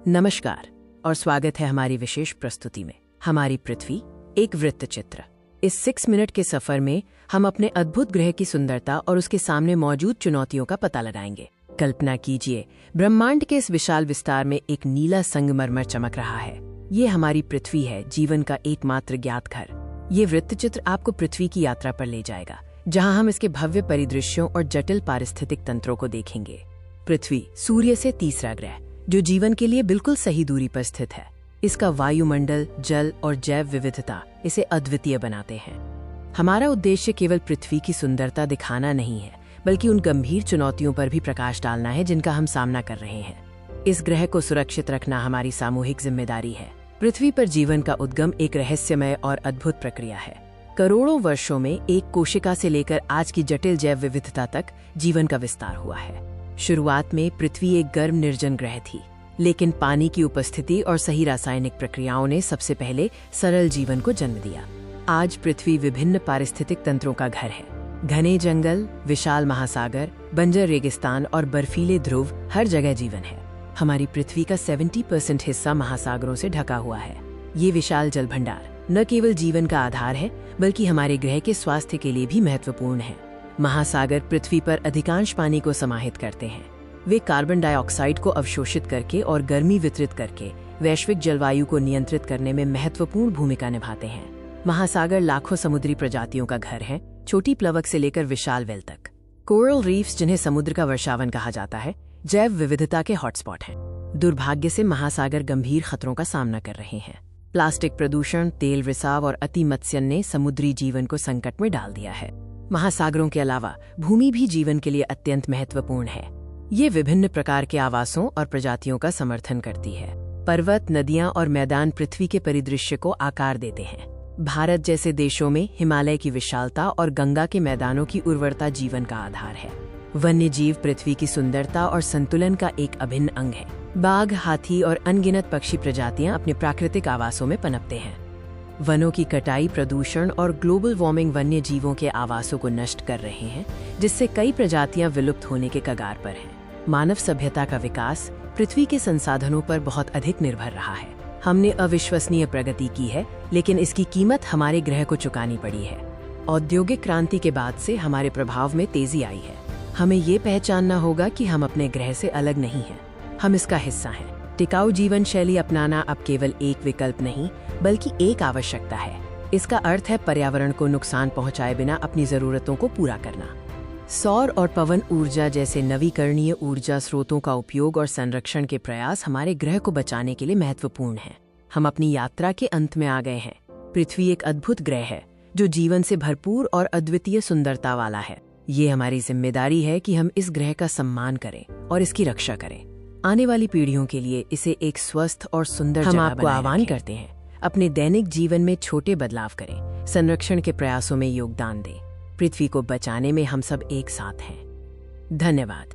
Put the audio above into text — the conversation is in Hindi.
नमस्कार और स्वागत है हमारी विशेष प्रस्तुति में। हमारी पृथ्वी एक वृत्तचित्र। इस 6 मिनट के सफर में हम अपने अद्भुत ग्रह की सुंदरता और उसके सामने मौजूद चुनौतियों का पता लगाएंगे। कल्पना कीजिए, ब्रह्मांड के इस विशाल विस्तार में एक नीला संगमरमर चमक रहा है। ये हमारी पृथ्वी है, जीवन का एकमात्र ज्ञात घर। ये वृत्तचित्र आपको पृथ्वी की यात्रा पर ले जाएगा, जहां हम इसके भव्य परिदृश्यों और जटिल पारिस्थितिक तंत्रों को देखेंगे। पृथ्वी सूर्य से तीसरा ग्रह, जो जीवन के लिए बिल्कुल सही दूरी पर स्थित है। इसका वायुमंडल, जल और जैव विविधता इसे अद्वितीय बनाते हैं। हमारा उद्देश्य केवल पृथ्वी की सुंदरता दिखाना नहीं है, बल्कि उन गंभीर चुनौतियों पर भी प्रकाश डालना है जिनका हम सामना कर रहे हैं। इस ग्रह को सुरक्षित रखना हमारी सामूहिक जिम्मेदारी है। पृथ्वी पर जीवन का उद्गम एक रहस्यमय और अद्भुत प्रक्रिया है। करोड़ों वर्षों में एक कोशिका से लेकर आज की जटिल जैव विविधता तक जीवन का विस्तार हुआ है। शुरुआत में पृथ्वी एक गर्म निर्जन ग्रह थी, लेकिन पानी की उपस्थिति और सही रासायनिक प्रक्रियाओं ने सबसे पहले सरल जीवन को जन्म दिया। आज पृथ्वी विभिन्न पारिस्थितिक तंत्रों का घर है। घने जंगल, विशाल महासागर, बंजर रेगिस्तान और बर्फीले ध्रुव, हर जगह जीवन है। हमारी पृथ्वी का 70% हिस्सा महासागरों से ढका हुआ है। ये विशाल जल भंडार न केवल जीवन का आधार है, बल्कि हमारे ग्रह के स्वास्थ्य के लिए भी महत्वपूर्ण है। महासागर पृथ्वी पर अधिकांश पानी को समाहित करते हैं। वे कार्बन डाइऑक्साइड को अवशोषित करके और गर्मी वितरित करके वैश्विक जलवायु को नियंत्रित करने में महत्वपूर्ण भूमिका निभाते हैं। महासागर लाखों समुद्री प्रजातियों का घर है, छोटी प्लवक से लेकर विशाल व्हेल तक। कोरल रीफ्स, जिन्हें समुद्र का वर्षावन कहा जाता है, जैव विविधता के हॉटस्पॉट हैं। दुर्भाग्य से महासागर गंभीर खतरों का सामना कर रहे हैं। प्लास्टिक प्रदूषण, तेल रिसाव और अति मत्स्यन ने समुद्री जीवन को संकट में डाल दिया है। महासागरों के अलावा भूमि भी जीवन के लिए अत्यंत महत्वपूर्ण है। ये विभिन्न प्रकार के आवासों और प्रजातियों का समर्थन करती है। पर्वत, नदियां और मैदान पृथ्वी के परिदृश्य को आकार देते हैं। भारत जैसे देशों में हिमालय की विशालता और गंगा के मैदानों की उर्वरता जीवन का आधार है। वन्य जीव पृथ्वी की सुंदरता और संतुलन का एक अभिन्न अंग है। बाघ, हाथी और अनगिनत पक्षी प्रजातियां अपने प्राकृतिक आवासों में पनपते हैं। वनों की कटाई, प्रदूषण और ग्लोबल वार्मिंग वन्य जीवों के आवासों को नष्ट कर रहे हैं, जिससे कई प्रजातियां विलुप्त होने के कगार पर हैं। मानव सभ्यता का विकास पृथ्वी के संसाधनों पर बहुत अधिक निर्भर रहा है। हमने अविश्वसनीय प्रगति की है, लेकिन इसकी कीमत हमारे ग्रह को चुकानी पड़ी है। औद्योगिक क्रांति के बाद से हमारे प्रभाव में तेजी आई है। हमें ये पहचानना होगा कि हम अपने ग्रह से अलग नहीं हैं, हम इसका हिस्सा हैं। टिकाऊ जीवन शैली अपनाना अब केवल एक विकल्प नहीं, बल्कि एक आवश्यकता है। इसका अर्थ है पर्यावरण को नुकसान पहुंचाए बिना अपनी जरूरतों को पूरा करना। सौर और पवन ऊर्जा जैसे नवीकरणीय ऊर्जा स्रोतों का उपयोग और संरक्षण के प्रयास हमारे ग्रह को बचाने के लिए महत्वपूर्ण हैं। हम अपनी यात्रा के अंत में आ गए हैं। पृथ्वी एक अद्भुत ग्रह है, जो जीवन से भरपूर और अद्वितीय सुंदरता वाला है। ये हमारी जिम्मेदारी है कि हम इस ग्रह का सम्मान करें और इसकी रक्षा करें। आने वाली पीढ़ियों के लिए इसे एक स्वस्थ और सुंदर जगह बनाए रखें। हम आपको आह्वान करते हैं, अपने दैनिक जीवन में छोटे बदलाव करें, संरक्षण के प्रयासों में योगदान दें। पृथ्वी को बचाने में हम सब एक साथ हैं। धन्यवाद।